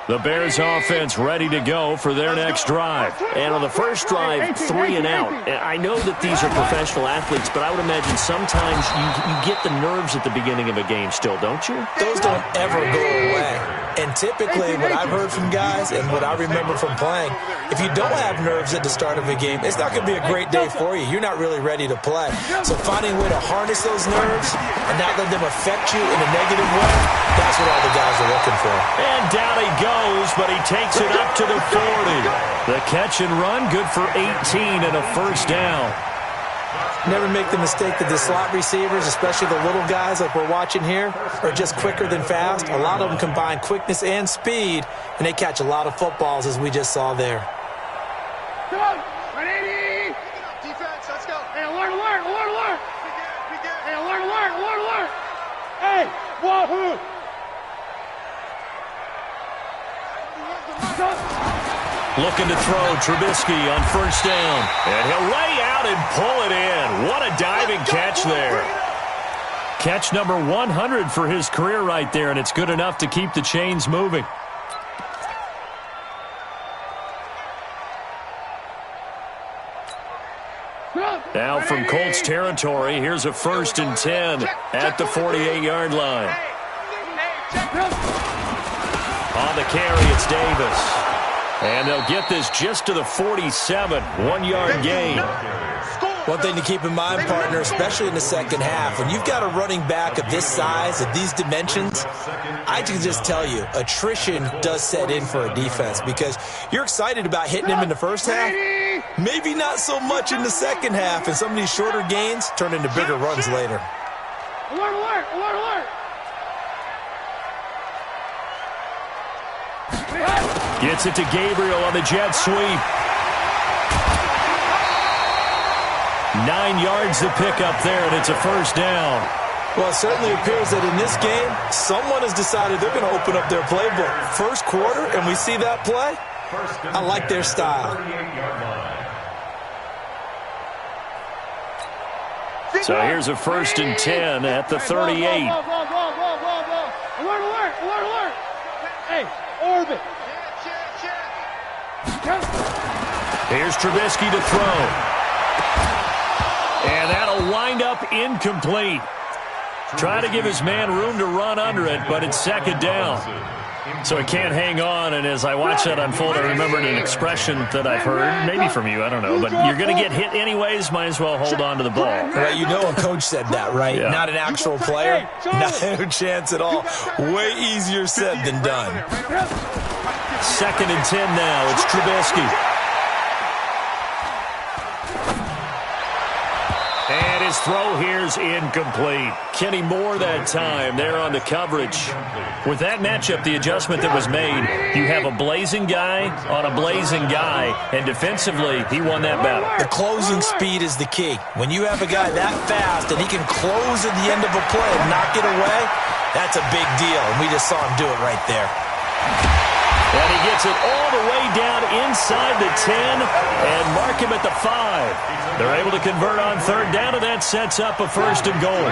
The Bears offense ready to go for their next drive. And on the first drive, 3 and out. I know that these are professional athletes, but I would imagine sometimes you get the nerves at the beginning of a game still, don't you? Those don't ever go away. And typically what I've heard from guys and what I remember from playing, if you don't have nerves at the start of a game, it's not going to be a great day for you. You're not really ready to play. So finding a way to harness those nerves and not let them affect you in a negative way, that's what all the guys are looking for. And down he goes, but he takes it up to the 40. The catch and run, good for 18 and a first down. Never make the mistake that the slot receivers, especially the little guys like we're watching here, are just quicker than fast. A lot of them combine quickness and speed, and they catch a lot of footballs, as we just saw there. Come on, 180. Defense, let's go. Hey, alert, alert, alert, alert. Hey, alert, alert, alert, alert. Hey, wahoo. Looking to throw, Trubisky on first down. And he'll lay out and pull it in. What a diving catch there. Catch number 100 for his career right there, and it's good enough to keep the chains moving. Now from Colts territory, here's a 1st and 10 at the 48-yard line. On the carry, it's Davis. And they'll get this just to the 47, 1-yard gain. One thing to keep in mind, partner, especially in the second half, when you've got a running back of this size, of these dimensions, I can just tell you, attrition does set in for a defense because you're excited about hitting him in the first half, maybe not so much in the second half, and some of these shorter gains turn into bigger runs later. Alert, alert, alert, alert. Gets it to Gabriel on the jet sweep. 9 yards to pick up there, and it's a first down. Well, it certainly appears that in this game, someone has decided they're going to open up their playbook. First quarter, and we see that play. I like their style. So here's a 1st and 10 at the 38. Alert, alert, alert, alert. Hey, orbit. Here's Trubisky to throw. And that'll wind up incomplete. Trying to give his man room to run under it, but it's 2nd down. So he can't hang on, and as I watch that unfold, I remembered an expression that I've heard, maybe from you, I don't know, but you're going to get hit anyways, might as well hold on to the ball. Well, you know a coach said that, right? Yeah. Not an actual player. No chance at all. Way easier said than done. 2nd and 10 now. It's Trubisky. And his throw here's incomplete. Kenny Moore that time there on the coverage. With that matchup, the adjustment that was made, you have a blazing guy on a blazing guy, and defensively, he won that battle. The closing speed is the key. When you have a guy that fast and he can close at the end of a play and knock it away, that's a big deal, and we just saw him do it right there. And he gets it all the way down inside the 10 and mark him at the 5. They're able to convert on 3rd down, and that sets up a 1st and goal.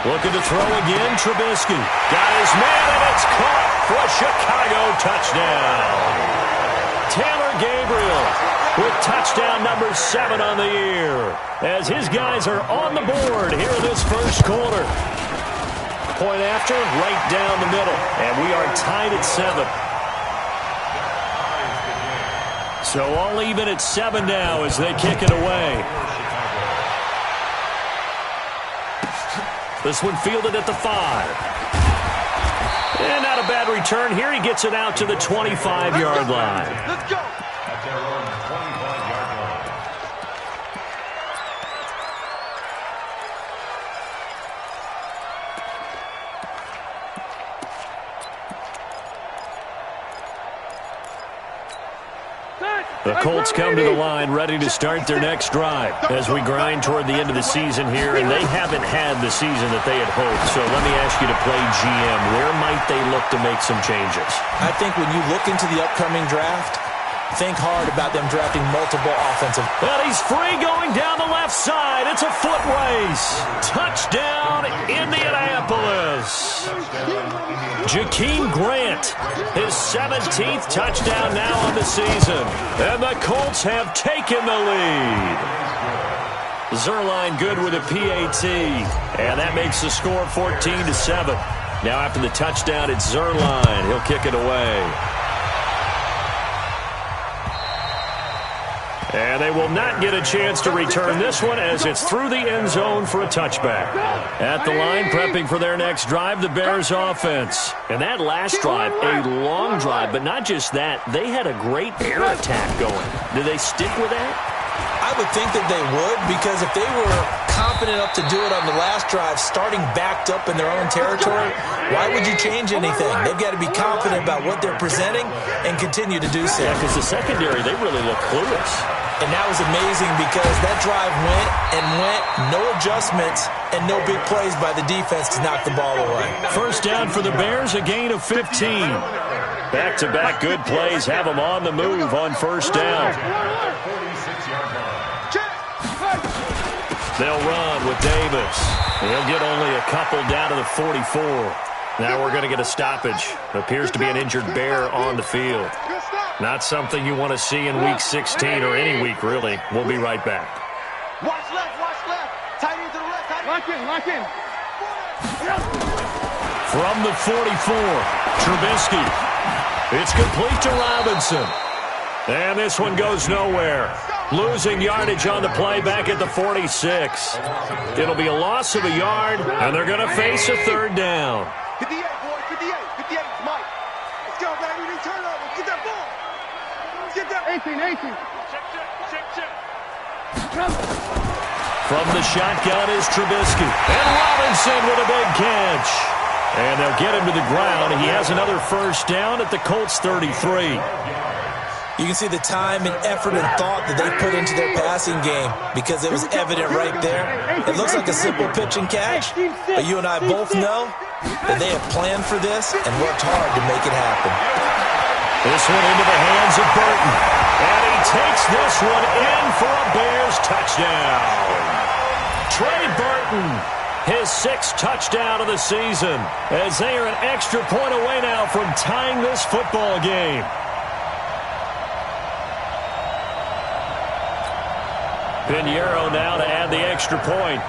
Looking to throw again, Trubisky. Got his man, and it's caught for a Chicago touchdown. Taylor Gabriel with touchdown number 7 on the year, as his guys are on the board here in this first quarter. Point after, right down the middle, and we are tied at 7. So all even at 7 now as they kick it away. This one fielded at the 5. And not a bad return here. He gets it out to the 25-yard line. Let's go. The The Colts come to the line ready to start their next drive as we grind toward the end of the season here, and they haven't had the season that they had hoped. So let me ask you to play GM. Where might they look to make some changes? I think when you look into the upcoming draft, think hard about them drafting multiple offensive. Well, he's free going down the left side. It's a foot race. Touchdown, Indianapolis. Jakeem Grant, his 17th touchdown now on the season. And the Colts have taken the lead. Zerline good with a PAT. And that makes the score 14-7. Now after the touchdown, it's Zerline. He'll kick it away. And they will not get a chance to return this one as it's through the end zone for a touchback. At the line, prepping for their next drive, the Bears offense. And that last drive, a long drive, but not just that. They had a great air attack going. Do they stick with that? I would think that they would, because if they were confident enough to do it on the last drive, starting backed up in their own territory, why would you change anything? They've got to be confident about what they're presenting and continue to do so. Yeah, because the secondary, they really look clueless. And that was amazing because that drive went, no adjustments, and no big plays by the defense to knock the ball away. First down for the Bears, a gain of 15. Back-to-back good plays have them on the move on first down. They'll run with Davis. He'll get only a couple down to the 44. Now we're going to get a stoppage. Appears to be an injured Bear on the field. Not something you want to see in Week 16 or any week, really. We'll be right back. Watch left, tight end to the left, lock in. From the 44, Trubisky. It's complete to Robinson. And this one goes nowhere. Losing yardage on the play back at the 46. It'll be a loss of a yard, and they're going to face a third down. 58, boy, 58, Mike. Let's go, baby, we turnover. Get that ball. Get that. 18. From the shotgun is Trubisky. And Robinson with a big catch. And they'll get him to the ground. He has another first down at the Colts 33. You can see the time and effort and thought that they put into their passing game because it was evident right there. It looks like a simple pitch and catch, but you and I both know that they have planned for this and worked hard to make it happen. This one into the hands of Burton. And he takes this one in for a Bears touchdown. Trey Burton, his 6th touchdown of the season, as they are an extra point away now from tying this football game. Pinheiro now to add the extra point.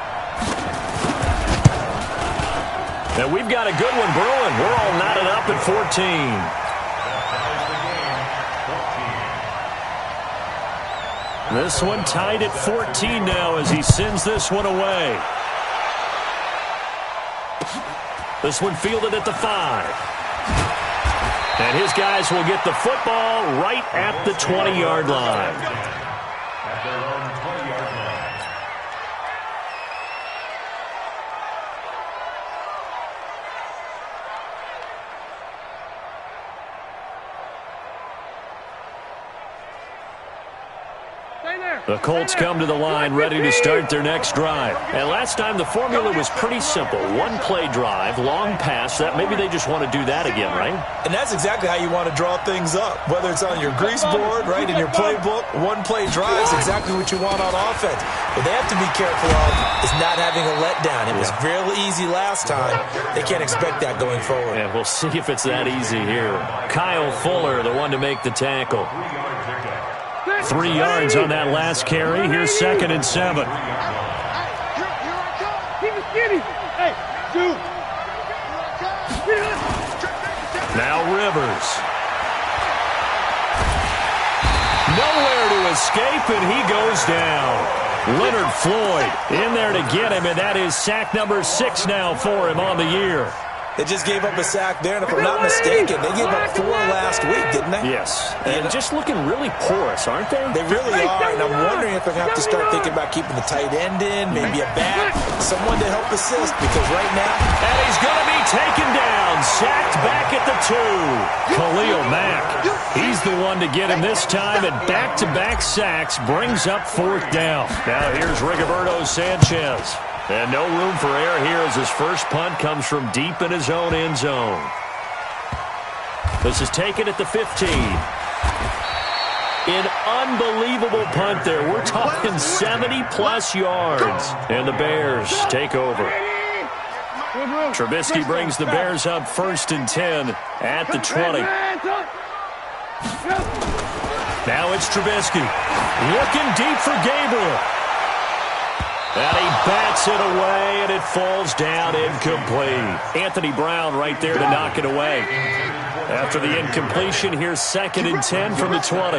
And we've got a good one brewing. We're all knotted up at 14. This one tied at 14 now as he sends this one away. This one fielded at the 5. And his guys will get the football right at the 20-yard line. The Colts come to the line ready to start their next drive. And last time the formula was pretty simple. One-play drive, long pass. That maybe they just want to do that again, right? And that's exactly how you want to draw things up. Whether it's on your grease board, right, in your playbook, one-play drive is exactly what you want on offense. What they have to be careful of is not having a letdown. It was real easy last time. They can't expect that going forward. Yeah, we'll see if it's that easy here. Kyle Fuller, the one to make the tackle. 3 yards on that last carry. Here's 2nd and 7. Now Rivers. Nowhere to escape, and he goes down. Leonard Floyd in there to get him, and that is sack number 6 now for him on the year. They just gave up a sack there, and if I'm not mistaken, they gave up 4 last week, didn't they? Yes, and just looking really porous, aren't they? They really are, and I'm wondering if if they're going to have to start thinking about keeping the tight end in, maybe a back, someone to help assist, because right now... And he's going to be taken down, sacked back at the 2. Khalil Mack, he's the one to get him this time, and back-to-back sacks brings up 4th down. Now here's Rigoberto Sanchez. And no room for error here as his first punt comes from deep in his own end zone. This is taken at the 15. An unbelievable punt there. We're talking 70-plus yards. And the Bears take over. Trubisky brings the Bears up 1st and 10 at the 20. Now it's Trubisky. Looking deep for Gabriel. And he bats it away, and it falls down incomplete. Anthony Brown right there to knock it away. After the incompletion, here's 2nd and 10 from the 20.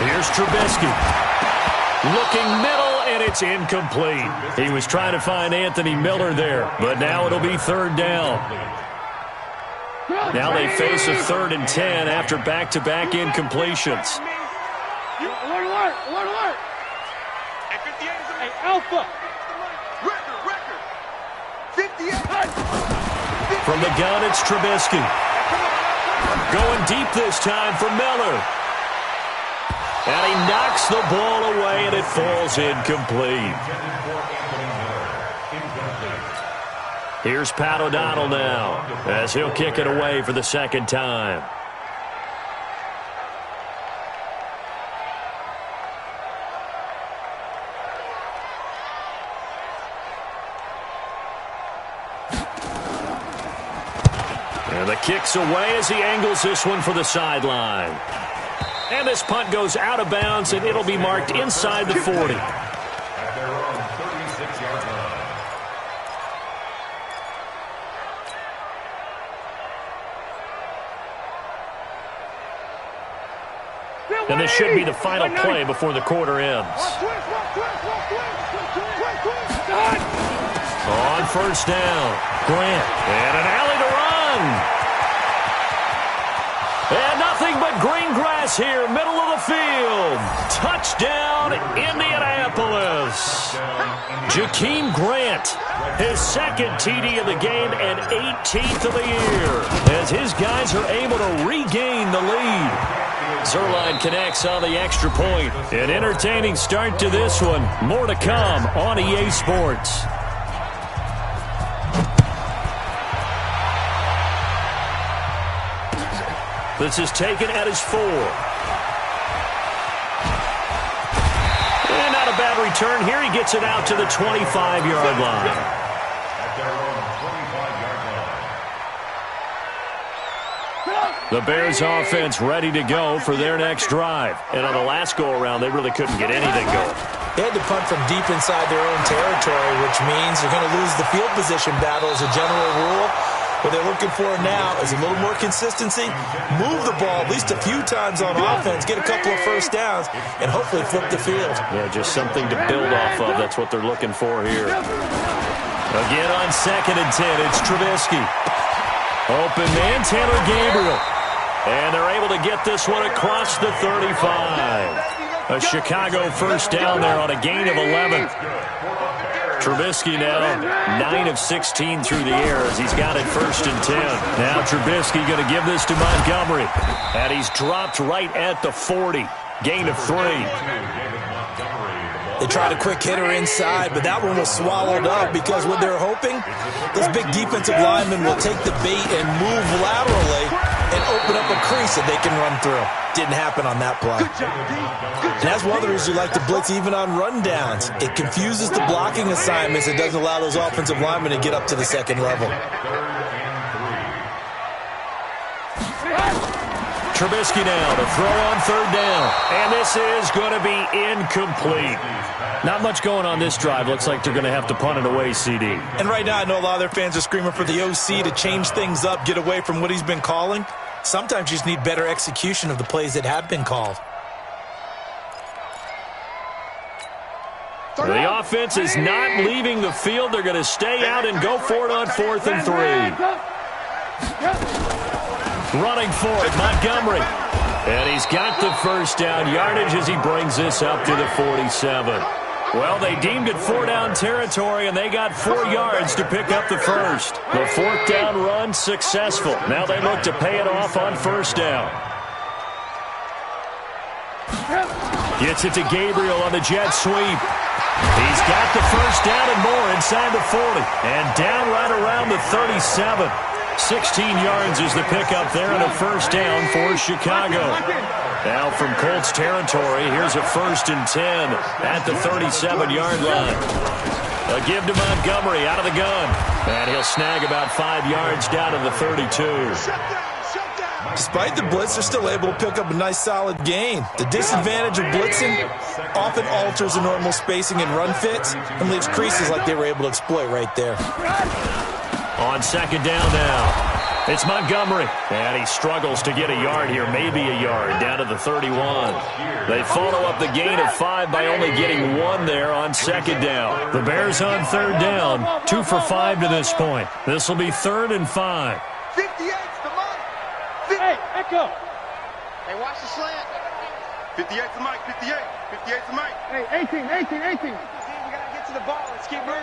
Here's Trubisky. Looking middle, and it's incomplete. He was trying to find Anthony Miller there, but now it'll be 3rd down. Now they face a 3rd and 10 after back-to-back incompletions. Alert, alert, alert, alert. Hey, Alpha. Record. 58. From the gun, it's Trubisky. Going deep this time for Miller. And he knocks the ball away, and it falls incomplete. Here's Pat O'Donnell now, as he'll kick it away for the 2nd time. And the kick's away as he angles this one for the sideline. And this punt goes out of bounds, and it'll be marked inside the 40. And this should be the final play before the quarter ends. On 1st down, Grant. And an alley to run. And nothing but green grass here, middle of the field. Touchdown, Indianapolis. Jakeem Grant, his 2nd TD of the game and 18th of the year, as his guys are able to regain the lead. Zerline connects on the extra point. An entertaining start to this one. More to come on EA Sports. This is taken at his 4. And not a bad return here. He gets it out to the 25-yard line. The Bears offense ready to go for their next drive. And on the last go-around, they really couldn't get anything going. They had to punt from deep inside their own territory, which means they're going to lose the field position battle as a general rule. What they're looking for now is a little more consistency, move the ball at least a few times on offense, get a couple of 1st downs, and hopefully flip the field. Yeah, just something to build off of. That's what they're looking for here. Again on 2nd and 10, it's Trubisky. Open man, Taylor Gabriel. And they're able to get this one across the 35. A Chicago 1st down there on a gain of 11. Trubisky now 9 of 16 through the air as he's got it 1st and 10. Now Trubisky going to give this to Montgomery. And he's dropped right at the 40. Gain of 3. They tried a quick hitter inside, but that one was swallowed up because what they're hoping, those big defensive linemen will take the bait and move laterally and open up a crease that they can run through. Didn't happen on that play. And that's one of the reasons you like to blitz even on rundowns. It confuses the blocking assignments. It doesn't allow those offensive linemen to get up to the 2nd level. Trubisky now to throw on 3rd down. And this is going to be incomplete. Not much going on this drive. Looks like they're going to have to punt it away, CD. And right now I know a lot of their fans are screaming for the OC to change things up, get away from what he's been calling. Sometimes you just need better execution of the plays that have been called. The offense is not leaving the field. They're going to stay out and go for it on 4th and 3. Running for it, Montgomery. And he's got the first down yardage as he brings this up to the 47. Well, they deemed it 4-down territory, and they got 4 yards to pick up the first. The 4th down run successful. Now they look to pay it off on 1st down. Gets it to Gabriel on the jet sweep. He's got the first down and more inside the 40. And down right around the 37. 16 yards is the pickup there and a 1st down for Chicago. Now from Colts territory, here's a 1st and 10 at the 37-yard line. A give to Montgomery out of the gun. And he'll snag about 5 yards down to the 32. Despite the blitz, they're still able to pick up a nice solid gain. The disadvantage of blitzing often alters the normal spacing and run fits and leaves creases like they were able to exploit right there. On 2nd down now, it's Montgomery. And he struggles to get a yard here, maybe a yard, down to the 31. They follow up the gain of 5 by only getting 1 there on 2nd down. The Bears on 3rd down, 2 for 5 to this point. This will be 3rd and 5. 58's the mark. Hey, Echo. Hey, watch the slant. 58's the mic, 58. 58's the mic. Hey, 18. We gotta get to the ball. Let's keep moving.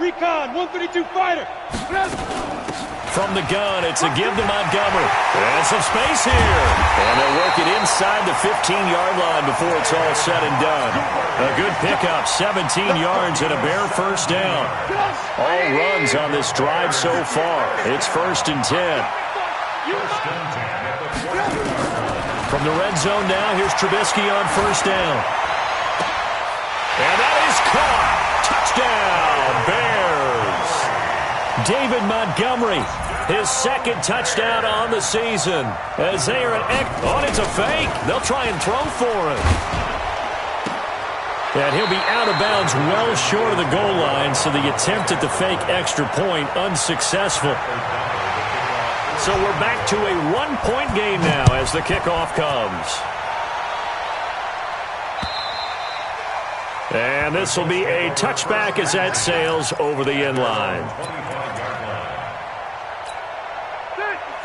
Recon, 132 fighter. From the gun, it's a give to Montgomery. And some space here. And they'll work it inside the 15-yard line before it's all said and done. A good pickup, 17 yards and a Bear 1st down. All runs on this drive so far. It's 1st and 10. From the red zone now, here's Trubisky on 1st down. And that is caught. Touchdown, Bears. David Montgomery, his 2nd touchdown on the season. As they are it's a fake. They'll try and throw for him. And he'll be out of bounds well short of the goal line, so the attempt at the fake extra point unsuccessful. So we're back to a 1-point game now as the kickoff comes. And this will be a touchback as that sails over the end line.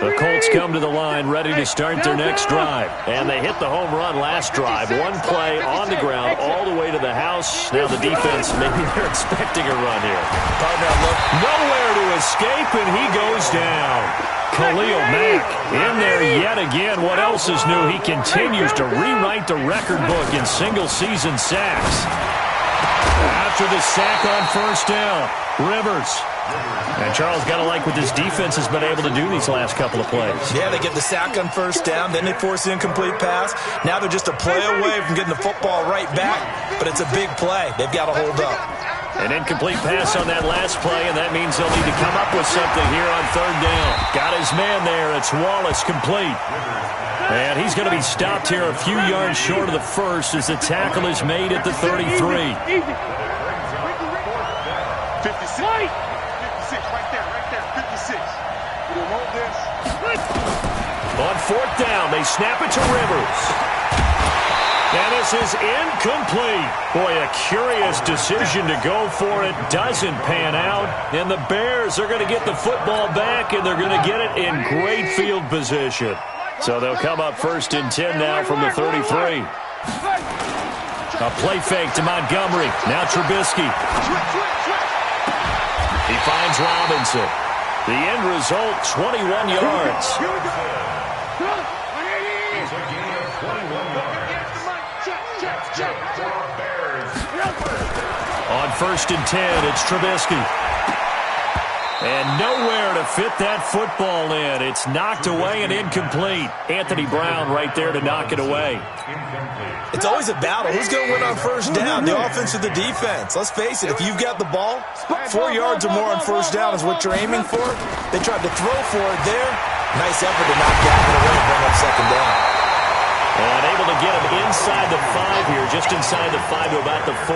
The Colts come to the line ready to start their next drive. And they hit the home run last drive. 1 play on the ground all the way to the house. Now the defense, maybe they're expecting a run here. Nowhere to escape, and he goes down. Khalil Mack in there yet again. What else is new? He continues to rewrite the record book in single-season sacks. After the sack on 1st down, Rivers. And Charles, got to like what this defense has been able to do these last couple of plays. Yeah, they get the sack on 1st down, then they force the incomplete pass. Now they're just a play away from getting the football right back, but it's a big play. They've got to hold up. An incomplete pass on that last play, and that means they'll need to come up with something here on 3rd down. Got his man there. It's Wallace complete. And he's going to be stopped here a few yards short of the first as the tackle is made at the 33. 56 right there, 56. We'll hold this. On 4th down, they snap it to Rivers. And this is incomplete. Boy, a curious decision to go for it. Doesn't pan out. And the Bears are going to get the football back, and they're going to get it in great field position. So they'll come up 1st and 10 now from the 33. A play fake to Montgomery. Now Trubisky. He finds Robinson. The end result, 21 yards. On 1st and 10, it's Trubisky. And nowhere to fit that football in. It's knocked away and incomplete. Anthony Brown right there to knock it away. It's always a battle. Who's going to win on 1st down, the offense or the defense? Let's face it, if you've got the ball, 4 yards or more on 1st down is what you're aiming for. They tried to throw for it there. Nice effort to knock that one away and bring up 2nd down. And able to get him inside the 5 here, just inside the 5 to about the 4.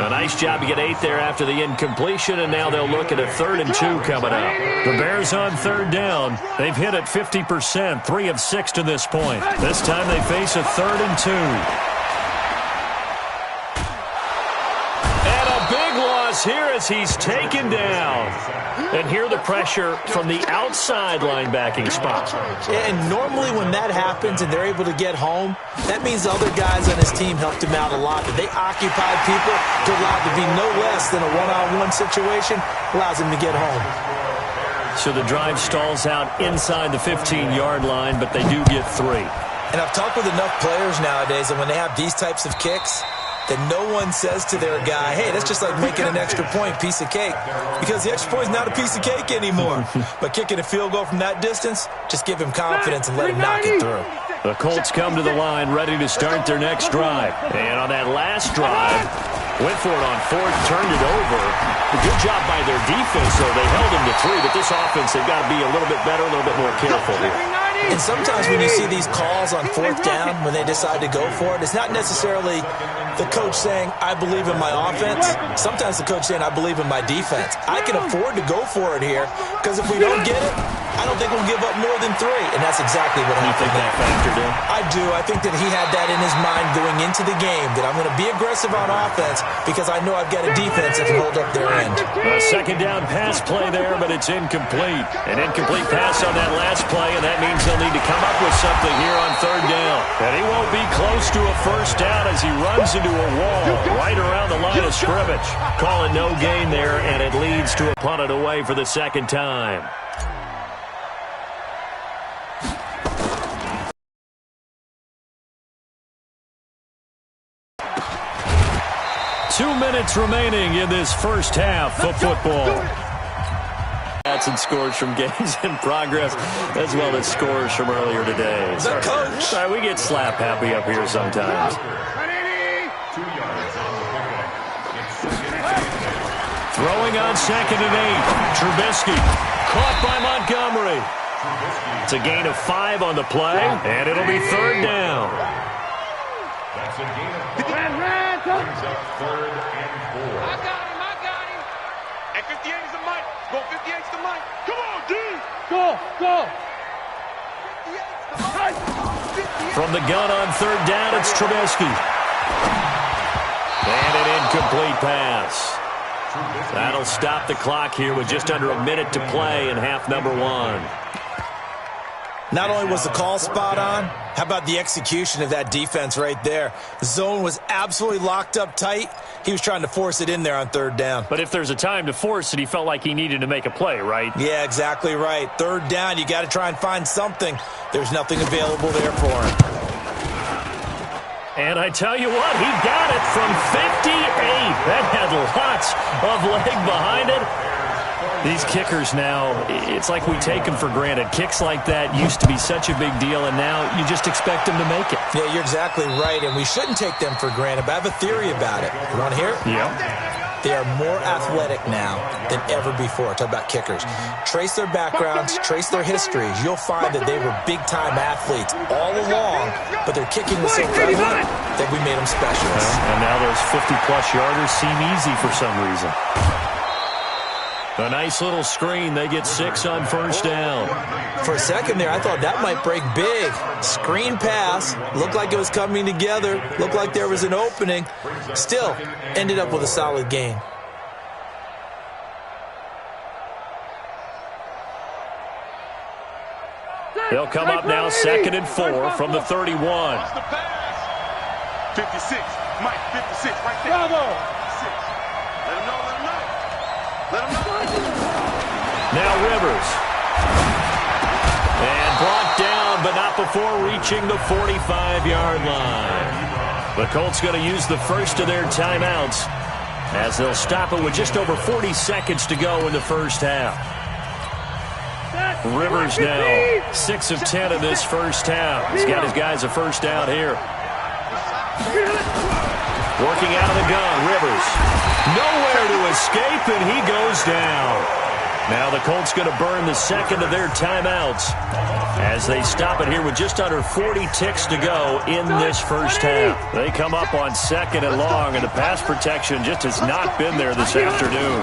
A nice job to get 8 there after the incompletion, and now they'll look at a 3rd and 2 coming up. The Bears on 3rd down. They've hit it 50%, 3 of 6 to this point. This time they face a 3rd and 2. And a big loss loss here as he's taken down. And here the pressure from the outside linebacking spot. And normally when that happens and they're able to get home, that means the other guys on his team helped him out a lot. That they occupied people to allow it to be no less than a one-on-one situation, allows him to get home. So the drive stalls out inside the 15-yard line, but they do get 3. And I've talked with enough players nowadays, and when they have these types of kicks, that no one says to their guy, hey, that's just like making an extra point, piece of cake. Because the extra point is not a piece of cake anymore. But kicking a field goal from that distance, just give him confidence and let him knock it through. The Colts come to the line ready to start their next drive. And on that last drive, went for it on 4th, turned it over. A good job by their defense, though. They held him to 3, but this offense, they've got to be a little bit better, a little bit more careful here. And sometimes when you see these calls on 4th down, when they decide to go for it, it's not necessarily the coach saying, I believe in my offense. Sometimes the coach saying, I believe in my defense. I can afford to go for it here, because if we don't get it, I don't think we'll give up more than 3. And that's exactly what happened. You think that factored in? I do. I think that he had that in his mind going into the game, that I'm going to be aggressive on offense because I know I've got a defense that can hold up their end. A second down pass play there, but it's incomplete. An incomplete pass on that last play, and that means they'll need to come up with something here on 3rd down. And he won't be close to a first down as he runs into a wall right around the line of scrimmage. Calling no gain there, and it leads to a punt it away for the second time. Two minutes remaining in this first half of football. Stats and scores from games in progress, as well as scores from earlier today. The coach. Sorry, we get slap happy up here sometimes. Throwing on 2nd and 8. Trubisky caught by Montgomery. It's a gain of 5 on the play, and it'll be 3rd down. That's a gain of 5. Brings up 3rd and 4. I got him. And 58 is the mic. Go 58 is the mic. Come on, D. Go. 58 is the mic. From the gun on 3rd down, it's Trubisky. And an incomplete pass. That'll stop the clock here with just under a minute to play in half number 1. Not only was the call spot on, how about the execution of that defense right there? The zone was absolutely locked up tight. He was trying to force it in there on 3rd down. But if there's a time to force it, he felt like he needed to make a play, right? Yeah, exactly right. 3rd down, you got to try and find something. There's nothing available there for him. And I tell you what, he got it from 58. That had lots of leg behind it. These kickers now, it's like we take them for granted. Kicks like that used to be such a big deal, and now you just expect them to make it. Yeah, you're exactly right, and we shouldn't take them for granted, but I have a theory about it. You want to hear it? Yeah. They are more athletic now than ever before. Talk about kickers. Trace their backgrounds, trace their histories. You'll find that they were big-time athletes all along, but their kicking was so prevalent that we made them specialists. And now those 50-plus yarders seem easy for some reason. A nice little screen. They get 6 on 1st down. For a second there, I thought that might break big. Screen pass. Looked like it was coming together. Looked like there was an opening. Still, ended up with a solid gain. They'll come up now 2nd and 4 from the 31. 56. Mike, 56 right there. Bravo. 56. Let him know. Now Rivers. And brought down, but not before reaching the 45-yard line. The Colts going to use the first of their timeouts as they'll stop it with just over 40 seconds to go in the first half. Rivers now 6 of 10 in this first half. He's got his guys a first down here. Working out of the gun, Rivers. Nowhere to escape, and he goes down. Now the Colts going to burn the second of their timeouts as they stop it here with just under 40 ticks to go in this first half. They come up on 2nd and long, and the pass protection just has not been there this afternoon.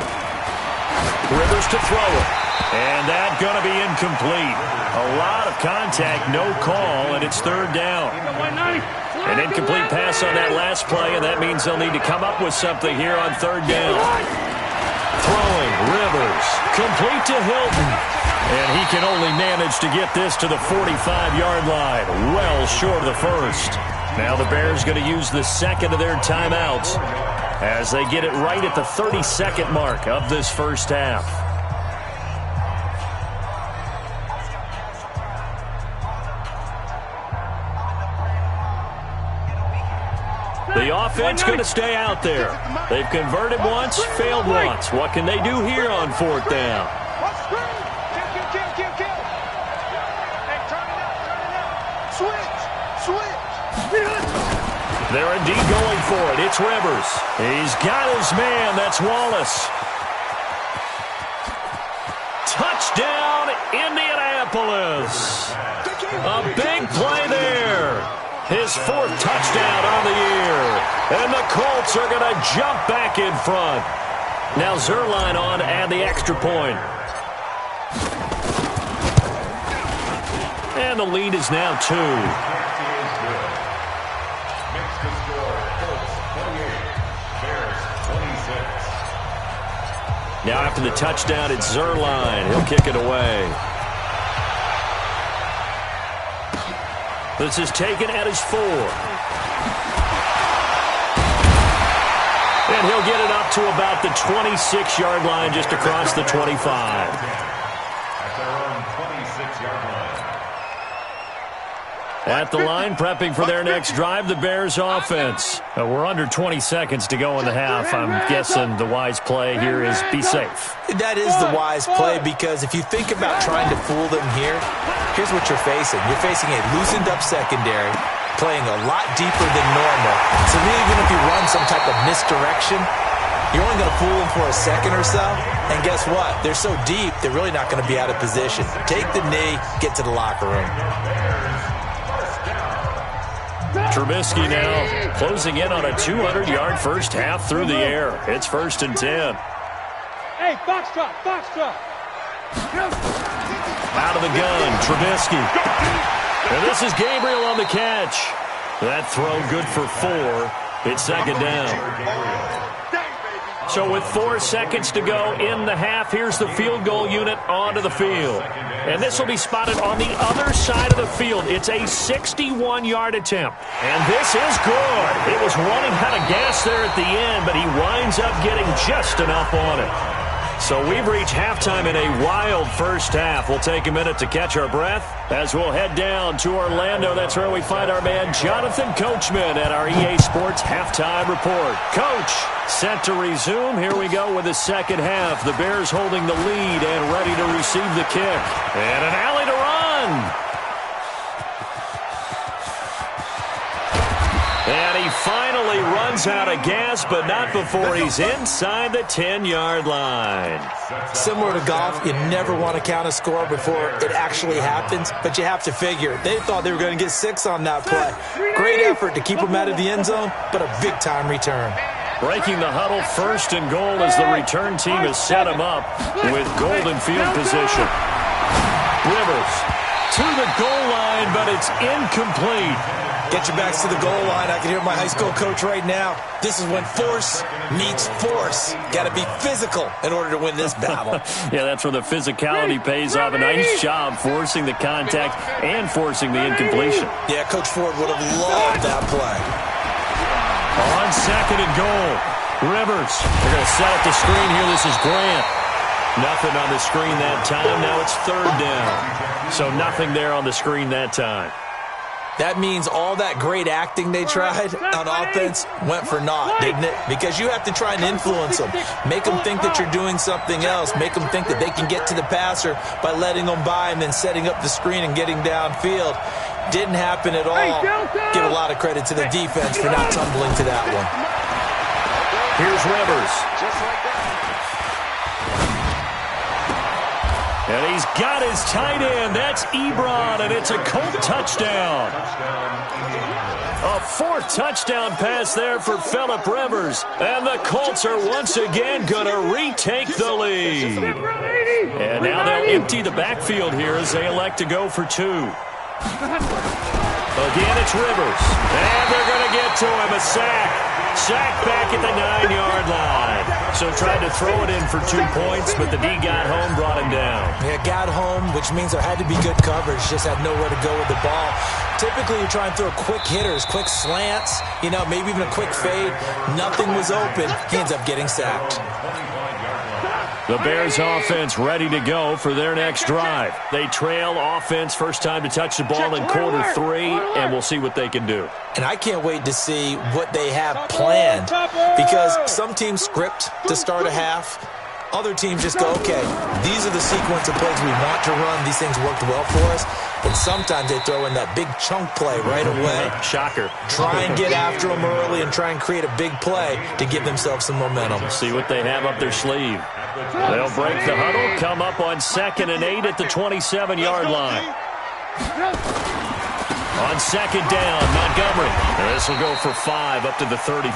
Rivers to throw it, and that's going to be incomplete. A lot of contact, no call, and it's 3rd down. An incomplete pass on that last play, and that means they'll need to come up with something here on 3rd down. throwing. Rivers. Complete to Hilton. And he can only manage to get this to the 45-yard line. Well short of the first. Now the Bears going to use the second of their timeouts as they get it right at the 30-second mark of this first half. The offense going to stay out there. They've converted once, failed once. What can they do here on fourth down? They're indeed going for it. It's Rivers. He's got his man. That's Wallace. Touchdown, Indianapolis. A big play there. His fourth touchdown on the year. And the Colts are going to jump back in front. Now Zerline on to add the extra point. And the lead is now 2. Now after the touchdown, it's Zerline. He'll kick it away. This is taken at his 4. And he'll get it up to about the 26-yard line, just across the 25. At the line, prepping for their next drive, the Bears offense. We're under 20 seconds to go in the half. I'm guessing the wise play here is be safe. That is the wise play, because if you think about trying to fool them here, here's what you're facing. You're facing a loosened up secondary, playing a lot deeper than normal. So even if you run some type of misdirection, you're only going to fool them for a second or so. And guess what? They're so deep, they're really not going to be out of position. Take the knee, get to the locker room. Trubisky now closing in on a 200-yard first half through the air. It's 1st and 10. Hey, foxtrot, foxtrot. Out of the gun, Trubisky. And this is Gabriel on the catch. That throw good for 4. It's 2nd down. So with 4 seconds to go in the half, here's the field goal unit onto the field. And this will be spotted on the other side of the field. It's a 61-yard attempt. And this is good. It was running out of gas there at the end, but he winds up getting just enough on it. So we've reached halftime in a wild first half. We'll take a minute to catch our breath as we'll head down to Orlando. That's where we find our man Jonathan Coachman at our EA Sports Halftime Report. Coach, set to resume. Here we go with the second half. The Bears holding the lead and ready to receive the kick. And an alley to run. And he finally runs out of gas, but not before he's inside the 10-yard line. Similar to golf, you never want to count a score before it actually happens, but you have to figure. They thought they were going to get 6 on that play. Great effort to keep them out of the end zone, but a big-time return. Breaking the huddle, 1st and goal as the return team has set him up with golden field position. Rivers to the goal line, but it's incomplete. Get your backs to the goal line. I can hear my high school coach right now. This is when force meets force. Got to be physical in order to win this battle. Yeah, that's where the physicality pays off. A nice job forcing the contact and forcing the incompletion. Yeah, Coach Ford would have loved that play. On 2nd and goal, Rivers. They're going to set up the screen here. This is Grant. Nothing on the screen that time. Now it's 3rd down. So nothing there on the screen that time. That means all that great acting they tried on offense went for naught, didn't it? Because you have to try and influence them. Make them think that you're doing something else. Make them think that they can get to the passer by letting them by and then setting up the screen and getting downfield. Didn't happen at all. Give a lot of credit to the defense for not tumbling to that one. Here's Rivers. And he's got his tight end. That's Ebron, and it's a Colt touchdown. A 4th touchdown pass there for Phillip Rivers. And the Colts are once again going to retake the lead. And now they'll empty the backfield here as they elect to go for 2. Again, it's Rivers. And they're going to get to him. A sack. Sack back at the 9-yard line. So tried to throw it in for 2 points, but the D got home, brought him down. Yeah, got home, which means there had to be good coverage. Just had nowhere to go with the ball. Typically, you try and throw quick hitters, quick slants, maybe even a quick fade. Nothing was open. He ends up getting sacked. The Bears offense ready to go for their next drive. They trail offense, first time to touch the ball in quarter 3, and we'll see what they can do. And I can't wait to see what they have planned, because some teams script to start a half. Other teams just go, okay, these are the sequence of plays we want to run. These things worked well for us. And sometimes they throw in that big chunk play right away. Shocker. Try and get after them early and try and create a big play to give themselves some momentum. See what they have up their sleeve. They'll break the huddle, come up on 2nd and 8 at the 27-yard line. On 2nd down, Montgomery. And this will go for 5 up to the 33.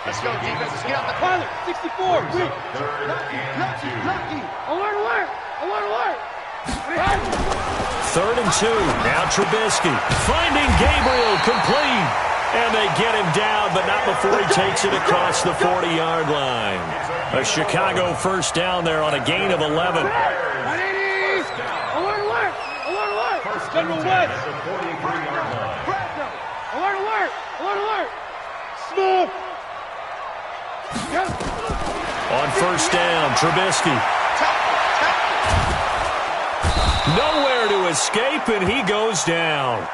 Let's go, defense. Let's get out the pilot. 64. Alert. 3rd and 2. Now Trubisky finding Gabriel, complete. And they get him down, but not before he takes it across the 40-yard line. A Chicago first down there on a gain of 11. General West. Alert. Smoke. On first down, Trubisky. Nowhere to escape, and he goes down.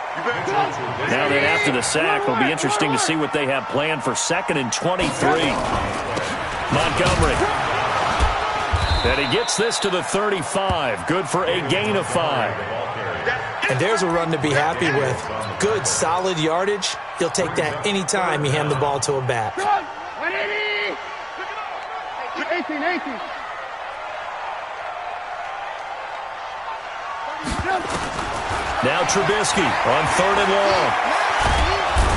Now that after the sack, it'll be interesting to see what they have planned for 2nd and 23. Montgomery. And he gets this to the 35. Good for a gain of 5. And there's a run to be happy with. Good, solid yardage. He'll take that anytime you hand the ball to a back. 18. Now Trubisky on 3rd and long.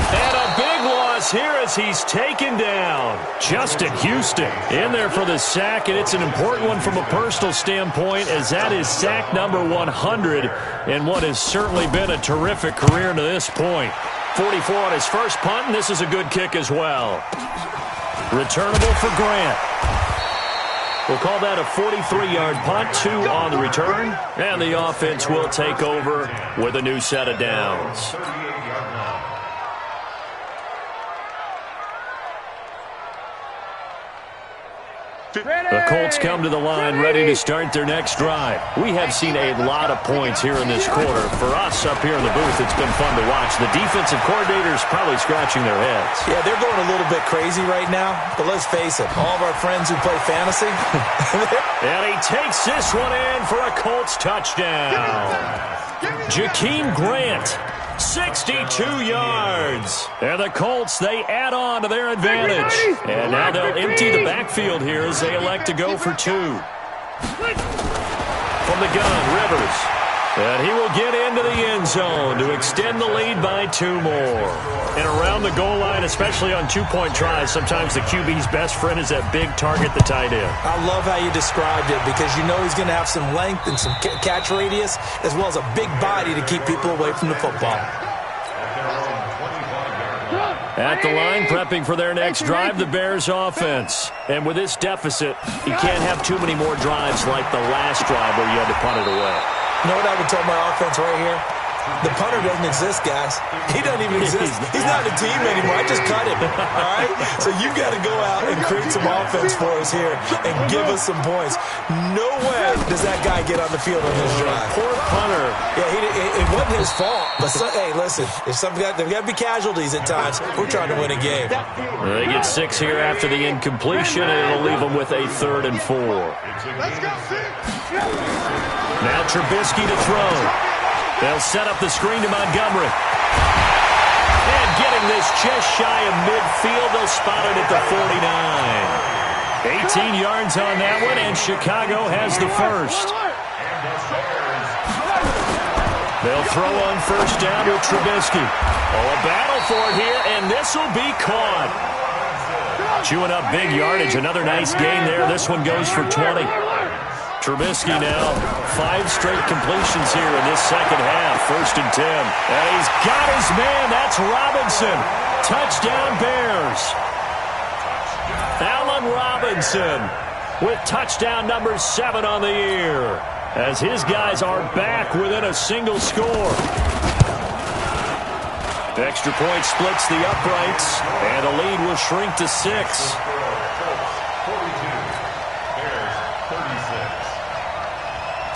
And a big loss here as he's taken down. Justin Houston in there for the sack, and it's an important one from a personal standpoint, as that is sack number 100 in what has certainly been a terrific career to this point. 44 on his first punt, and this is a good kick as well. Returnable for Grant. We'll call that a 43-yard punt, 2 on the return, and the offense will take over with a new set of downs. The Colts come to the line ready to start their next drive. We have seen a lot of points here in this quarter. For us up here in the booth, it's been fun to watch. The defensive coordinators probably scratching their heads. Yeah, they're going a little bit crazy right now, but let's face it, all of our friends who play fantasy. And he takes this one in for a Colts touchdown. Jakeem Grant. 62 yards. And the Colts, they add on to their advantage. And now they'll empty the backfield here as they elect to go for 2. From the gun, Rivers. And he will get into the end zone to extend the lead by 2 more. And around the goal line, especially on 2-point tries, sometimes the QB's best friend is that big target, the tight end. I love how you described it, because you know he's going to have some length and some catch radius, as well as a big body to keep people away from the football. At the line, prepping for their next drive, the Bears offense. And with this deficit, you can't have too many more drives like the last drive where you had to punt it away. You know what I would tell my offense right here? The punter doesn't exist, guys. He doesn't even exist. He's not a team anymore. I just cut him, all right? So you've got to go out and create some offense for us here and give us some points. No way does that guy get on the field on this drive. Poor punter. Yeah, it wasn't his fault. But, hey, listen, there's got to be casualties at times. We're trying to win a game. They get 6 here after the incompletion, and it'll leave them with a 3rd and 4. Let's go, 6. Now Trubisky to throw. They'll set up the screen to Montgomery. And getting this just shy of midfield, they'll spot it at the 49. 18 yards on that one, and Chicago has the first. They'll throw on first down with Trubisky. Oh, a battle for it here, and this will be caught. Chewing up big yardage. Another nice gain there. This one goes for 20. Trubisky now, 5 straight completions here in this second half, 1st and 10. And he's got his man. That's Robinson. Touchdown, Bears. Allen Robinson with touchdown number 7 on the year, as his guys are back within a single score. Extra point splits the uprights, and the lead will shrink to 6.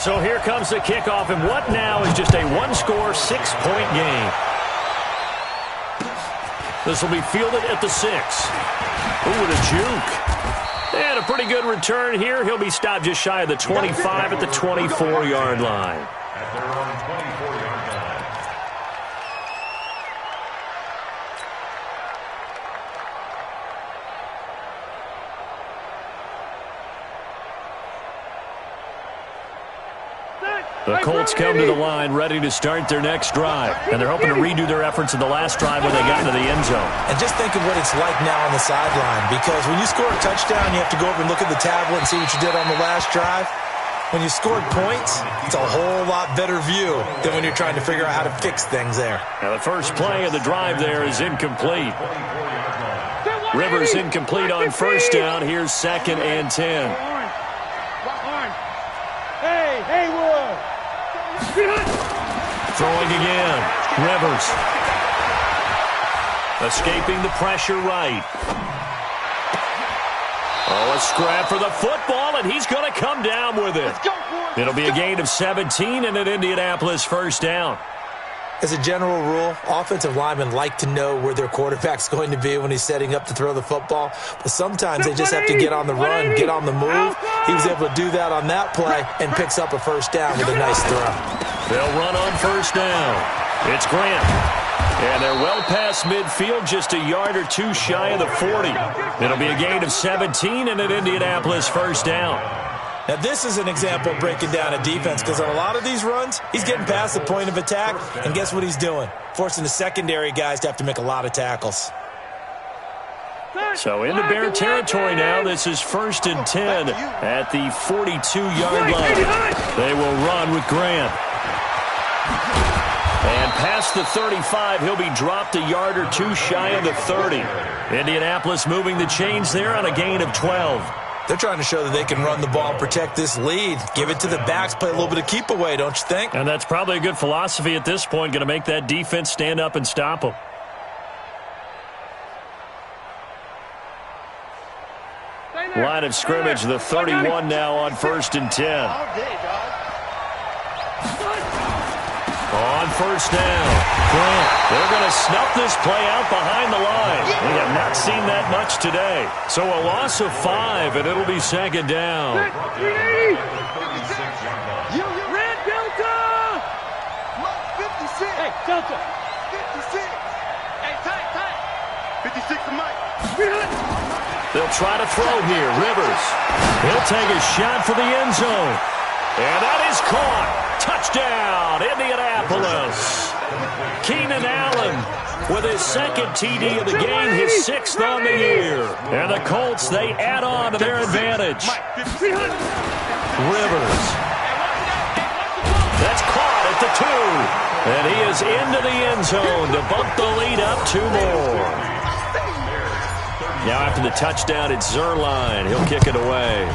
So here comes the kickoff, and what now is just a 1-score, 6-point game. This will be fielded at the 6. Ooh, with a juke. And a pretty good return here. He'll be stopped just shy of the 25 at the 24-yard line. The Colts come to the line ready to start their next drive. And they're hoping to redo their efforts in the last drive when they got into the end zone. And just think of what it's like now on the sideline. Because when you score a touchdown, you have to go over and look at the tablet and see what you did on the last drive. When you scored points, it's a whole lot better view than when you're trying to figure out how to fix things there. Now the first play of the drive there is incomplete. Rivers incomplete on 1st down. Here's 2nd and 10. Hey, Haywood! Throwing again. Rivers. Escaping the pressure right. Oh, a scrap for the football, and he's going to come down with it. It'll be a gain of 17 and an Indianapolis 1st down. As a general rule, offensive linemen like to know where their quarterback's going to be when he's setting up to throw the football. But sometimes they just have to get on the run, get on the move. He was able to do that on that play and picks up a 1st down with a nice throw. They'll run on 1st down. It's Grant. And they're well past midfield, just a yard or 2 shy of the 40. It'll be a gain of 17 and an Indianapolis 1st down. Now, this is an example of breaking down a defense, because on a lot of these runs, he's getting past the point of attack, and guess what he's doing? Forcing the secondary guys to have to make a lot of tackles. So into Bear territory now. This is 1st and 10 at the 42-yard line. They will run with Grant. And past the 35, he'll be dropped a yard or 2 shy of the 30. Indianapolis moving the chains there on a gain of 12. They're trying to show that they can run the ball, protect this lead, give it to the backs, play a little bit of keep away, don't you think? And that's probably a good philosophy at this point, going to make that defense stand up and stop them. Line of scrimmage, the 31 now on 1st and 10. On 1st down, Grant. They're going to snuff this play out behind the line. We have not seen that much today. So a loss of 5, and it'll be 2nd down. Red Delta! 56! Hey, Delta! 56! Hey, tight! 56 to Mike. They'll try to throw here. Rivers. He'll take a shot for the end zone. And that is caught. Touchdown, Indianapolis. Keenan Allen with his 2nd TD of the game, his 6th on the year. And the Colts, they add on to their advantage. Rivers. That's caught at the 2. And he is into the end zone to bump the lead up 2 more. Now after the touchdown, it's Zerline. He'll kick it away.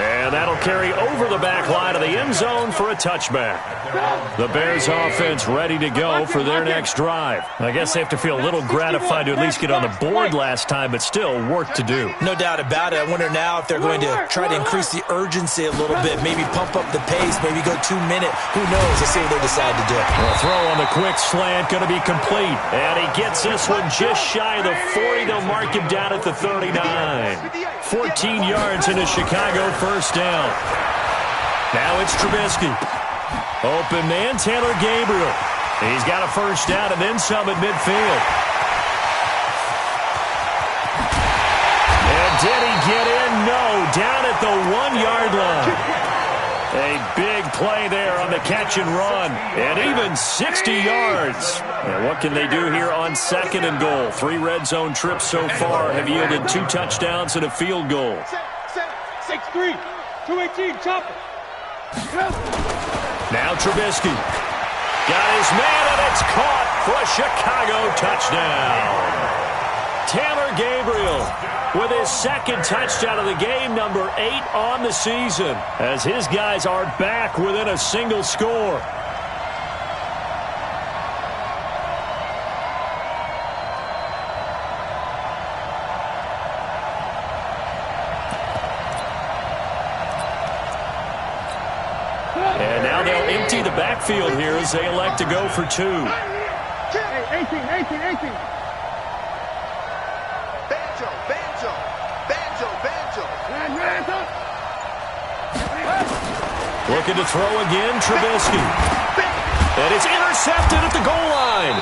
And that'll carry over the back line of the end zone for a touchback. The Bears offense ready to go for their next drive. I guess they have to feel a little gratified to at least get on the board last time, but still work to do. No doubt about it. I wonder now if they're going to try to increase the urgency a little bit, maybe pump up the pace, maybe go 2-minute. Who knows? Let's see what they decide to do. The throw on the quick slant going to be complete. And he gets this one just shy of the 40. They'll mark him down at the 39. 14 yards into Chicago, 1st down. Now it's Trubisky. Open man, Taylor Gabriel. He's got a 1st down and then some at midfield. And did he get in? No, down at the 1-yard line. A big play there on the catch and run. And even 60 yards. And what can they do here on 2nd and goal? 3 red zone trips so far have yielded 2 touchdowns and a field goal. 6-3, 218, chopper. Now Trubisky. Got his man, and it's caught for a Chicago touchdown. Taylor Gabriel with his 2nd touchdown of the game, number 8 on the season, as his guys are back within a single score. And now they'll empty the backfield here as they elect to go for 2. 18. Looking to throw again, Trubisky. And it's intercepted at the goal line.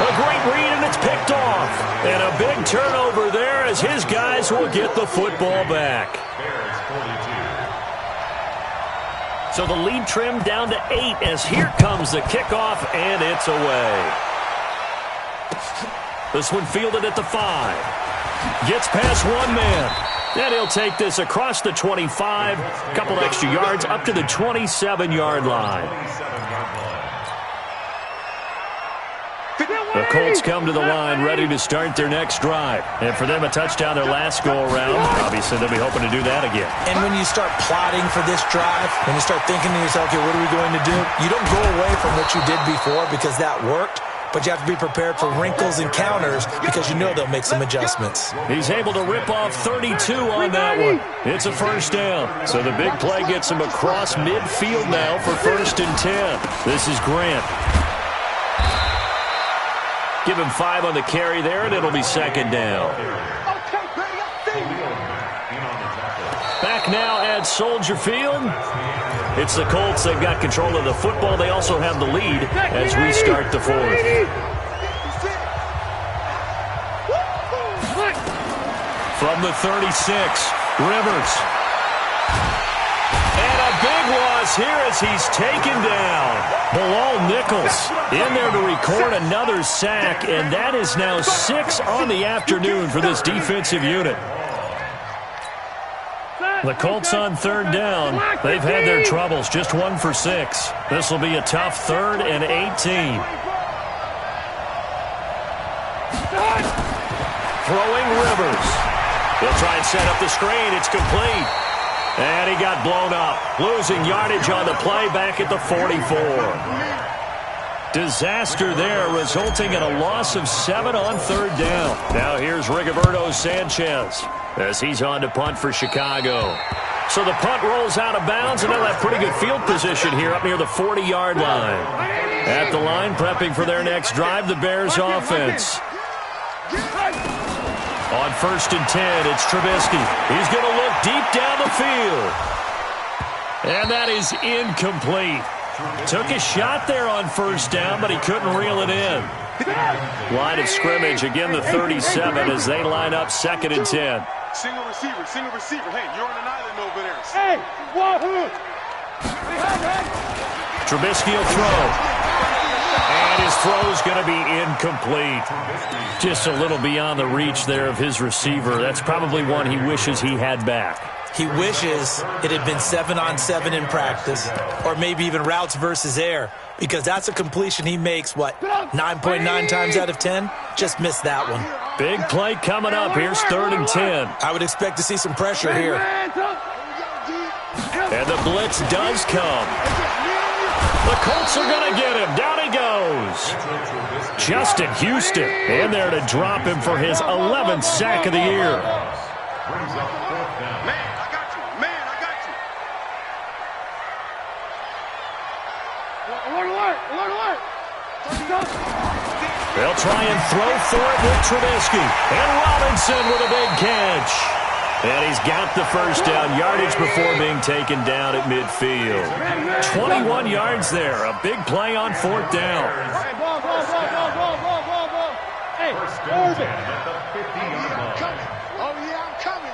A great read, and it's picked off. And a big turnover there as his guys will get the football back. So the lead trimmed down to 8 as here comes the kickoff, and it's away. This one fielded at the 5. Gets past one man. And he'll take this across the 25, a couple extra yards up to the 27-yard line. The Colts come to the line ready to start their next drive. And for them, a touchdown their last go-around. Obviously, they'll be hoping to do that again. And when you start plotting for this drive, when you start thinking to yourself, okay, what are we going to do? You don't go away from what you did before because that worked. But you have to be prepared for wrinkles and counters because you know they'll make some adjustments. He's able to rip off 32 on that one. It's a first down. So the big play gets him across midfield now for 1st and 10. This is Grant. Give him 5 on the carry there, and it'll be 2nd down. Back now at Soldier Field. It's the Colts. They've got control of the football. They also have the lead as we start the 4th. From the 36, Rivers. And a big loss here as he's taken down. Bilal Nichols in there to record another sack, and that is now 6 on the afternoon for this defensive unit. The Colts on 3rd down. They've had their troubles, just 1 for 6. This will be a tough 3rd and 18. Throwing Rivers. He'll try and set up the screen. It's complete. And he got blown up. Losing yardage on the play back at the 44. Disaster there, resulting in a loss of 7 on 3rd down. Now here's Rigoberto Sanchez as he's on to punt for Chicago. So the punt rolls out of bounds, and they'll have pretty good field position here up near the 40-yard line. At the line, prepping for their next drive, the Bears offense. On 1st and 10, it's Trubisky. He's going to look deep down the field. And that is incomplete. Took a shot there on 1st down, but he couldn't reel it in. Line of scrimmage, again the 37 as they line up 2nd and 10. Single receiver, single receiver. Hey, you're on an island over there. Hey, wahoo! Trubisky will throw. And his throw's going to be incomplete. Just a little beyond the reach there of his receiver. That's probably one he wishes he had back. He wishes it had been 7-on-7 in practice, or maybe even routes versus air, because that's a completion he makes, 9.9 times out of 10? Just missed that one. Big play coming up. Here's 3rd and 10. I would expect to see some pressure here. And the blitz does come. The Colts are going to get him. Down he goes. Justin Houston in there to drop him for his 11th sack of the year. They'll try and throw for it with Trubisky. And Robinson with a big catch. And he's got the first down yardage before being taken down at midfield. 21 yards there. A big play on 4th down. Hey, Orbit. Oh, yeah, I'm coming.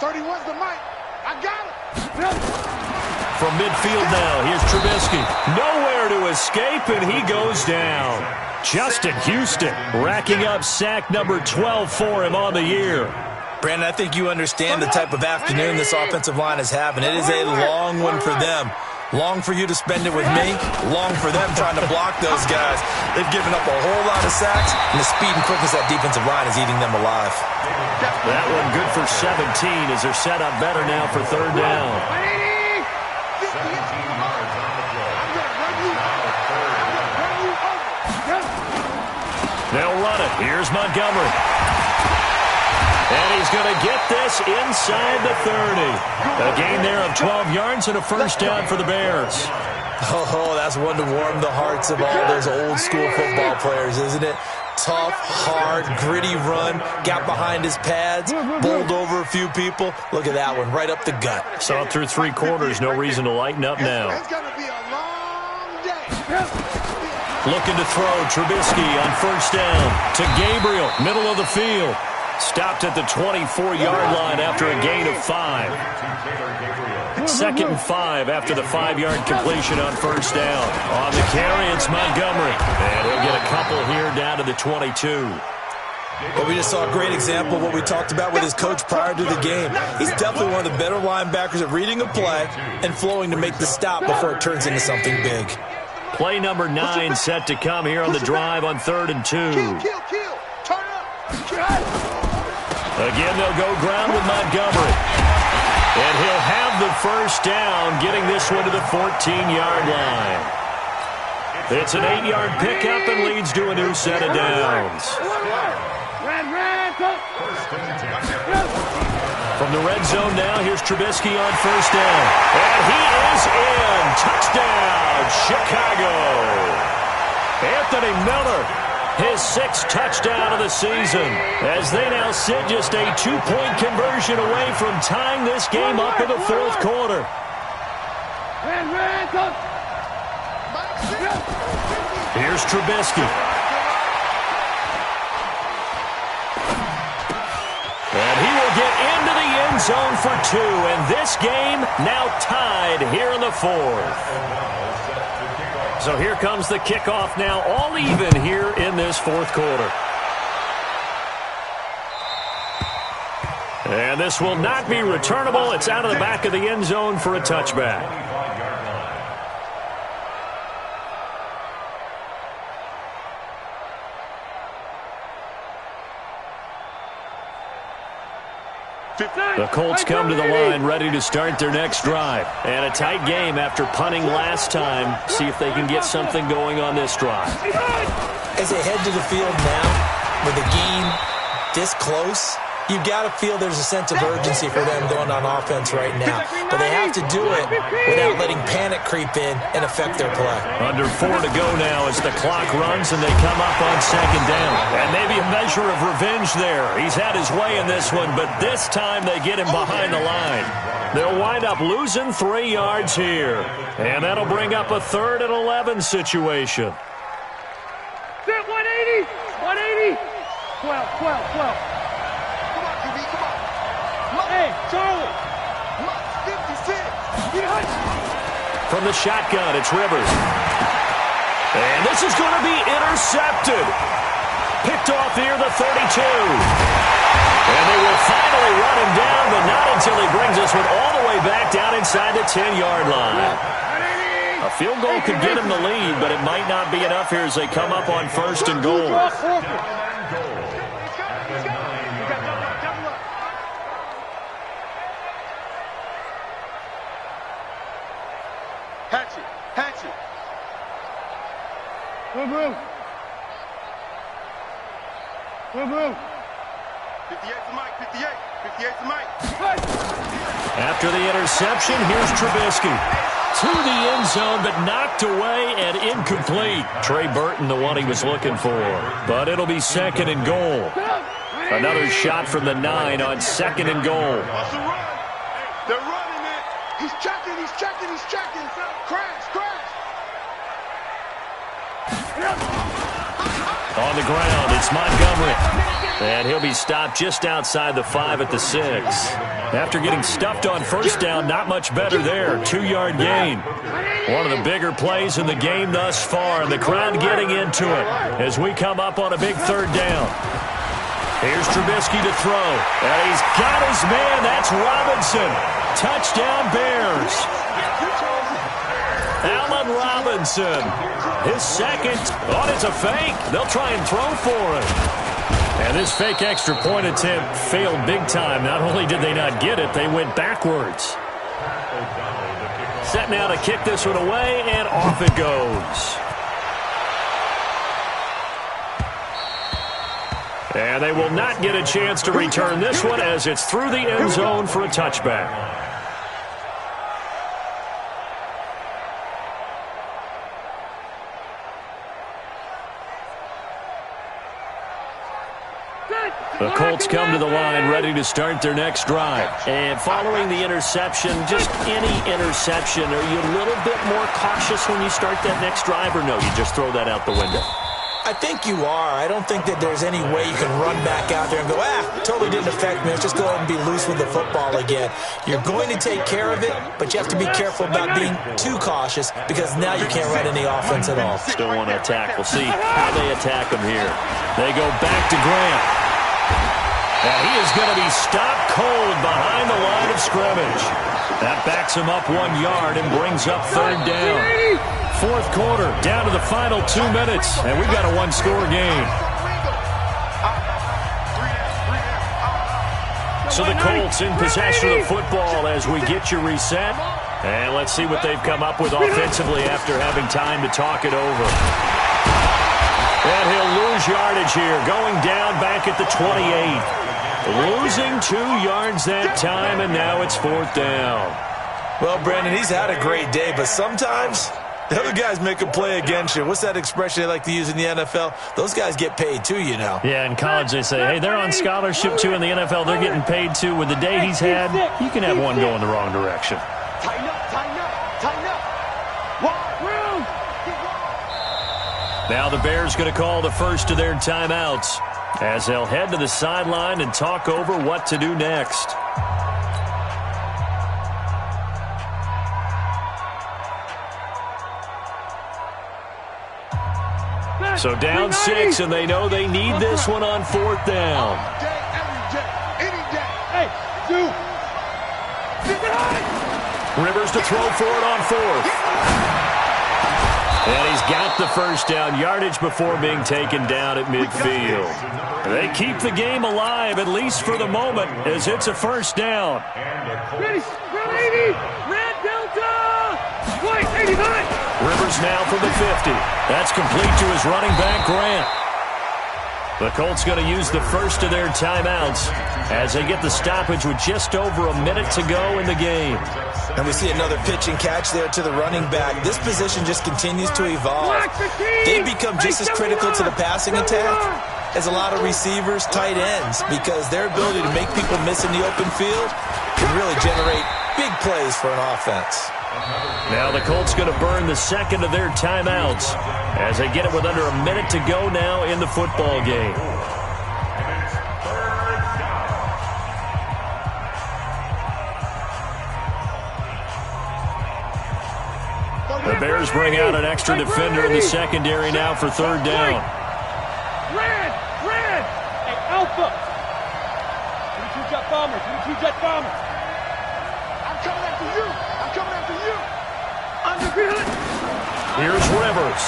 31's the mic. I got it. From midfield now, here's Trubisky. Nowhere to escape, and he goes down. Justin Houston racking up sack number 12 for him on the year. Brandon, I think you understand the type of afternoon this offensive line is having. It is a long one for them. Long for you to spend it with me. Long for them trying to block those guys. They've given up a whole lot of sacks, and the speed and quickness of that defensive line is eating them alive. That one good for 17 as they're set up better now for third down. They'll run it. Here's Montgomery. And he's going to get this inside the 30. A gain there of 12 yards and a first down for the Bears. Oh, that's one to warm the hearts of all those old-school football players, isn't it? Tough, hard, gritty run. Got behind his pads, bowled over a few people. Look at that one, right up the gut. Saw it through 3 quarters. No reason to lighten up now. It's going to be a long day. Looking to throw. Trubisky on first down to Gabriel, middle of the field. Stopped at the 24-yard line after a gain of 5. 2nd and 5 after the 5-yard completion on first down. On the carry, it's Montgomery. And he'll get a couple here down to the 22. Well, we just saw a great example of what we talked about with his coach prior to the game. He's definitely one of the better linebackers at reading a play and flowing to make the stop before it turns into something big. Play number 9 set to come here on the drive on 3rd and 2. Kill. Turn up. Again, they'll go ground with Montgomery. And he'll have the first down, getting this one to the 14-yard line. It's an 8-yard pickup and leads to a new set of downs. From the red zone now, here's Trubisky on first down. And he is in. Touchdown, Chicago. Anthony Miller, his 6th touchdown of the season, as they now sit just a 2-point conversion away from tying this game up in the 4th quarter. Here's Trubisky. And he will get into the end zone for 2, and this game now tied here in the 4th. So here comes the kickoff now, all even here in this 4th quarter. And this will not be returnable. It's out of the back of the end zone for a touchback. The Colts come to the line ready to start their next drive. And a tight game after punting last time. See if they can get something going on this drive. As they head to the field now, with a game this close, you've got to feel there's a sense of urgency for them going on offense right now. But they have to do it without letting panic creep in and affect their play. Under 4 to go now as the clock runs and they come up on 2nd down. And maybe a measure of revenge there. He's had his way in this one, but this time they get him behind the line. They'll wind up losing 3 yards here. And that'll bring up a 3rd and 11 situation. 180. 12. Hey, Charlie! 56! From the shotgun, it's Rivers. And this is going to be intercepted. Picked off here, the 32. And they will finally run him down, but not until he brings this one all the way back down inside the 10-yard line. A field goal could get him the lead, but it might not be enough here as they come up on 1st and goal. Hatchet. Move. 58 to Mike, 58 to Mike. After the interception, here's Trubisky. To the end zone, but knocked away and incomplete. Trey Burton, the one he was looking for. But it'll be 2nd and goal. Another shot from the 9 on 2nd and goal. They're running it. He's checking. Crash. On the ground, it's Montgomery. And he'll be stopped just outside the 5 at the 6. After getting stuffed on first down, not much better there. 2-yard gain. One of the bigger plays in the game thus far, and the crowd getting into it as we come up on a big 3rd down. Here's Trubisky to throw. And he's got his man. That's Robinson. Touchdown, Bears. Allen Robinson. His second. Oh, it's a fake. They'll try and throw for it. And this fake extra point attempt failed big time. Not only did they not get it, they went backwards. Set now to kick this one away, and off it goes. And they will not get a chance to return this one as it's through the end zone for a touchback. The Colts come to the line ready to start their next drive. And following the interception, just any interception, are you a little bit more cautious when you start that next drive, or no, you just throw that out the window? I think you are. I don't think that there's any way you can run back out there and go, totally didn't affect me. Let's just go ahead and be loose with the football again. You're going to take care of it, but you have to be careful about being too cautious because now you can't run any offense at all. Still want to attack. We'll see how they attack them here. They go back to Grant. And he is going to be stopped cold behind the line of scrimmage. That backs him up 1 yard and brings up 3rd down. 4th quarter, down to the final 2 minutes, and we've got a 1-score game. So the Colts in possession of the football as we get you reset. And let's see what they've come up with offensively after having time to talk it over. And he'll lose yardage here, going down back at the 28. Losing 2 yards that time, and now it's 4th down. Well, Brandon, he's had a great day, but sometimes the other guys make a play against you. What's that expression they like to use in the NFL? Those guys get paid too, you know. Yeah, in college they say, hey, they're on scholarship too. In the NFL, they're getting paid too. With the day he's had, you can have one go in the wrong direction. Tighten up, tighten up, tighten up. Room. Now the Bears going to call the first of their timeouts as they'll head to the sideline and talk over what to do next. So down 6, and they know they need this one on 4th down. Rivers to throw for it on 4th. And he's got the first down, yardage before being taken down at midfield. They keep the game alive, at least for the moment, as it's a first down. Ready, red 80, red Delta, white 89. Rivers now from the 50. That's complete to his running back, Grant. The Colts going to use the first of their timeouts as they get the stoppage with just over a minute to go in the game. And we see another pitch and catch there to the running back. This position just continues to evolve. They become just as critical to the passing attack as a lot of receivers, tight ends, because their ability to make people miss in the open field can really generate big plays for an offense. Now the Colts going to burn the second of their timeouts as they get it with under a minute to go now in the football game. The Bears bring out an extra defender in the secondary now for 3rd down. Red! Hey, Alpha! 22 jet bombers, 22 jet bombers. I'm coming after you. I'm coming after you. Here's Rivers.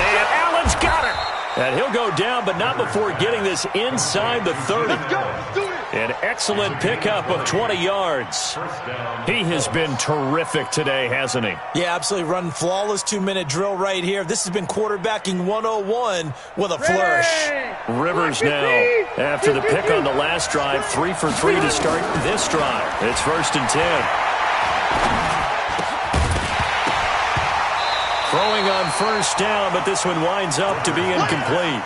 And Allen's got it. And he'll go down, but not before getting this inside the 30. Let's go. Let's do this. An excellent pickup of 20 yards. He has been terrific today, hasn't he? Yeah, absolutely. Running flawless 2-minute drill right here. This has been quarterbacking 101 with a flourish. Rivers now, after the pick on the last drive, 3 for 3 to start this drive. It's 1st and 10. Throwing on 1st down, but this one winds up to be incomplete.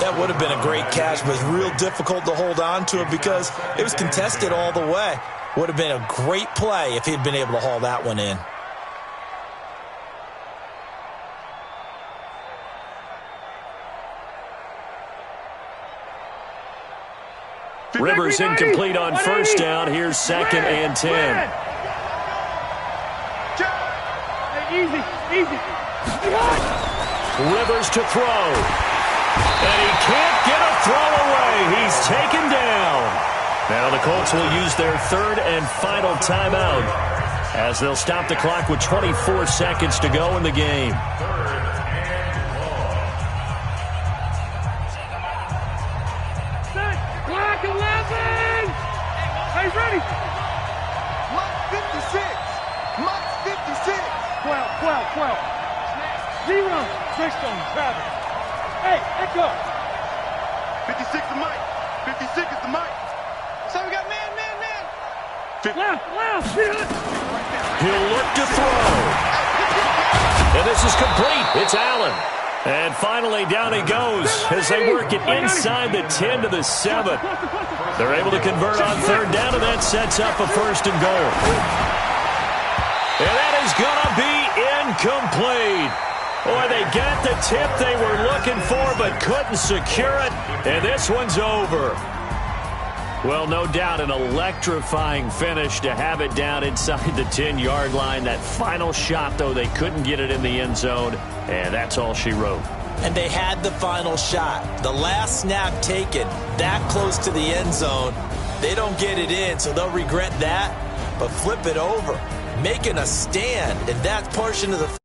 That would have been a great catch, but it was real difficult to hold on to it because it was contested all the way. Would have been a great play if he'd been able to haul that one in. Rivers incomplete on first down. Here's 2nd and 10. Easy. Rivers to throw. And he can't get a throw away. He's taken down. Now the Colts will use their 3rd and final timeout as they'll stop the clock with 24 seconds to go in the game. Clock 11. Hey, ready. Mike 56. Mike 56. 12. 0. Trickstone, Travis. Hey, Echo. 56 is Mike. 56 is the Mike. So we got man. Left. He'll look to throw. And this is complete. It's Allen. And finally, down he goes as they work it inside the 10 to the 7. They're able to convert on 3rd down, and that sets up a 1st and goal. And that is going to be incomplete. Boy, they got the tip they were looking for but couldn't secure it, and this one's over. Well, no doubt an electrifying finish to have it down inside the 10-yard line. That final shot, though, they couldn't get it in the end zone, and that's all she wrote. And they had the final shot. The last snap taken that close to the end zone. They don't get it in, so they'll regret that, but flip it over. Making a stand in that portion of the